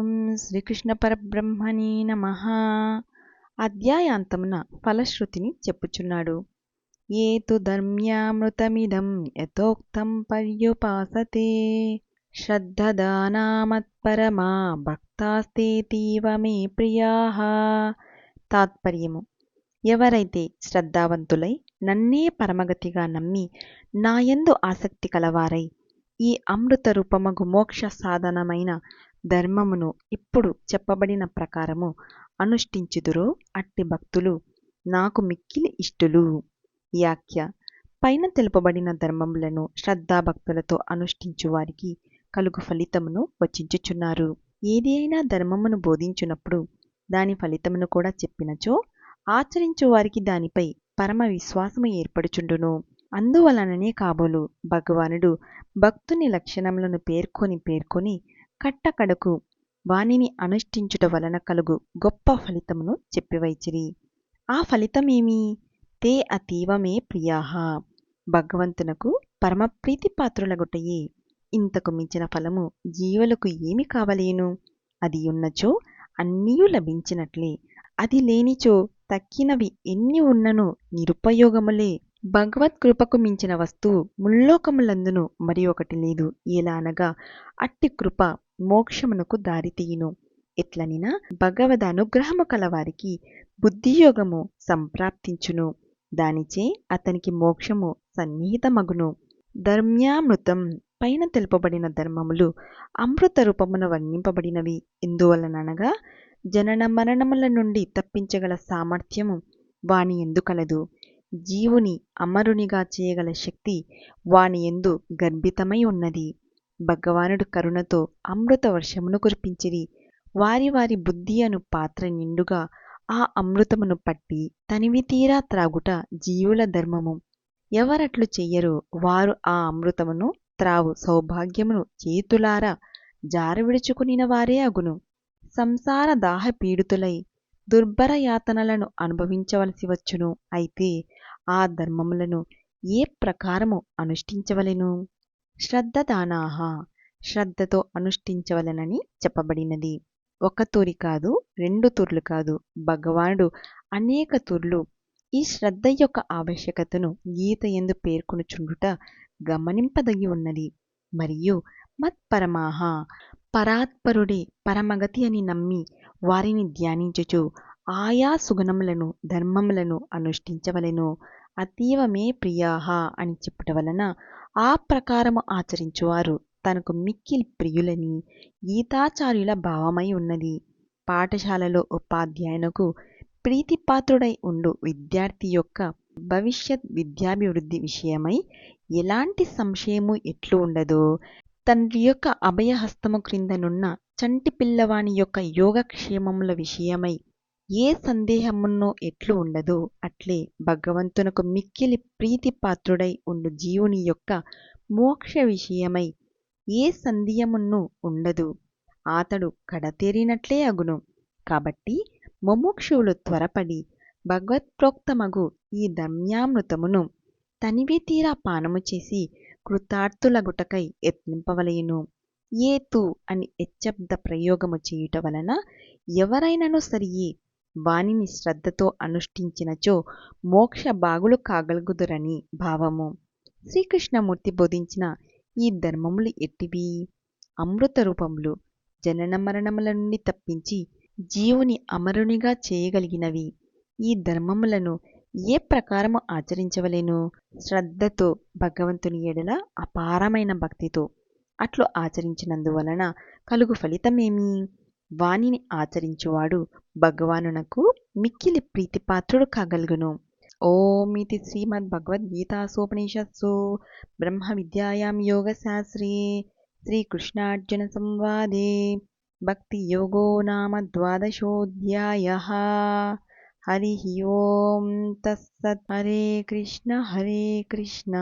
ఓం శ్రీకృష్ణ పరబ్రహ్మణే నమః. అధ్యాయాంతమున ఫలశ్రుతిని చెప్పుచున్నాడు. ఏతు ధర్మ్యామృతమిదం యథోక్తం పర్యుపాసతే శ్రద్ధదానామత్పరమా భక్తాస్తేతీవ మే ప్రియాః. తాత్పర్యము: ఎవరైతే శ్రద్ధావంతులై నన్నే పరమగతిగా నమ్మి నాయందు ఆసక్తి కలవారై ఈ అమృత రూపమగు మోక్ష సాధనమైన ధర్మమును ఇప్పుడు చెప్పబడిన ప్రకారము అనుష్ఠించుదురో అట్టి భక్తులు నాకు మిక్కిలి ఇష్టులు. వ్యాఖ్య: పైన తెలుపబడిన ధర్మములను శ్రద్ధాభక్తులతో అనుష్ఠించు వారికి కలుగు ఫలితమును వచించుచున్నారు. ఏది అయినా ధర్మమును బోధించునప్పుడు దాని ఫలితమును కూడా చెప్పినచో ఆచరించు వారికి దానిపై పరమ విశ్వాసము ఏర్పడుచుండును. అందువలననే కాబోలు భగవానుడు భక్తుని లక్షణములను పేర్కొని కట్టకడకు వానిని అనుష్ఠించుట వలన కలుగు గొప్ప ఫలితమును చెప్పివైచిరి. ఆ ఫలితమేమి? తే అతీవ మే ప్రియాః. భగవంతునకు పరమ ప్రీతిపాత్రులగుటయే. ఇంతకు మించిన ఫలము జీవులకు ఏమి కావలేను? అది ఉన్నచో అన్నీయూ లభించినట్లే. అది లేనిచో తక్కినవి ఎన్ని ఉన్నను నిరుపయోగములే. భగవత్కృపకు మించిన వస్తువు ముల్లోకములందును మరి ఒకటి లేదు. ఎలా అనగా అట్టి కృప మోక్షమునకు దారితీయును. ఎట్లనినా భగవదనుగ్రహము కలవారికి బుద్ధియోగము సంప్రాప్తించును. దానిచే అతనికి మోక్షము సన్నిహితమగును. ధర్మ్యామృతం పైన తెలుపబడిన ధర్మములు అమృత రూపమున వర్ణింపబడినవి. ఎందువలననగా జనన మరణముల నుండి తప్పించగల సామర్థ్యము వాని యందు కలదు. జీవుని అమరునిగా చేయగల శక్తి వాని యందు గర్భితమై ఉన్నది. భగవానుడు కరుణతో అమృత వర్షమును కురిపించిరి. వారి వారి బుద్ధి అను పాత్ర నిండుగా ఆ అమృతమును పట్టి తనివి తీరా త్రాగుట జీవుల ధర్మము. ఎవరట్లు చెయ్యరో వారు ఆ అమృతమును త్రావు సౌభాగ్యమును చేతులారా జారవిడుచుకునిన వారే అగును. సంసార దాహ పీడితులై దుర్భర యాతనలను అనుభవించవలసి వచ్చును. అయితే ఆ ధర్మములను ఏ ప్రకారము అనుష్ఠించవలెను? శ్రద్ధదానాః. శ్రద్ధతో అనుష్ఠించవలెనని చెప్పబడినది. ఒక తూరి కాదు, 2 తూర్లు కాదు, భగవానుడు అనేక తూర్లు ఈ శ్రద్ధ యొక్క ఆవశ్యకతను గీత యందు పేర్కొనుచుండుట గమనింపదగి ఉన్నది. మరియు మత్పరమాః. పరాత్పరుడే పరమగతి అని నమ్మి వారిని ధ్యానించుచు ఆయా సుగుణములను ధర్మములను అనుష్ఠించవలెను. అతీవ మే ప్రియాః అని చెప్పుట వలన ఆ ప్రకారము ఆచరించువారు తనకు మిక్కిలి ప్రియులని గీతాచార్యుల భావమై ఉన్నది. పాఠశాలలో ఉపాధ్యాయునకు ప్రీతిపాత్రుడై ఉండు విద్యార్థి యొక్క భవిష్యత్ విద్యాభివృద్ధి విషయమై ఎలాంటి సంశయము ఎట్లు ఉండదో, తండ్రి యొక్క అభయహస్తము క్రిందనున్న చంటి పిల్లవాని యొక్క యోగక్షేమముల విషయమై ఏ సందేహమున్నో ఎట్లు ఉండదో అట్లే భగవంతునకు మిక్కిలి ప్రీతిపాత్రుడై ఉండు జీవుని యొక్క మోక్ష విషయమై ఏ సందేహమున్నో ఉండదు. అతడు కడతేరినట్లే అగును. కాబట్టి ముముక్షువులు త్వరపడి భగవత్ప్రోక్తమగు ఈ ధర్మ్యామృతమును తనివి తీరా పానము చేసి కృతార్థులగుటకై యత్నింపవలెను. ఏతు అని ఎచ్చబ్ద ప్రయోగము చేయుట వలన ఎవరైనను సరియే వానిని శ్రద్ధతో అనుష్ఠించినచో మోక్ష భాగులు కాగలుగుదురని భావము. శ్రీకృష్ణమూర్తి బోధించిన ఈ ధర్మములు ఎట్టివి? అమృత రూపములు. జనన మరణముల నుండి తప్పించి జీవుని అమరునిగా చేయగలిగినవి. ఈ ధర్మములను ఏ ప్రకారము ఆచరించవలెను? శ్రద్ధతో, భగవంతుని ఎడల అపారమైన భక్తితో. అట్లు ఆచరించినందువలన కలుగు ఫలితమేమి? వానిని ఆచరించువాడు భగవానునకు మిక్కిలి ప్రీతిపాత్రుడు కాగలుగును. ఓం ఇతి శ్రీమద్భగవద్గీతాసూపనిషత్సు బ్రహ్మ విద్యాయాం యోగశాస్త్రే శ్రీకృష్ణార్జున సంవాదే భక్తి యోగో నామ ద్వాదశోऽధ్యాయః. హరి ఓం తత్సత్. హరే కృష్ణ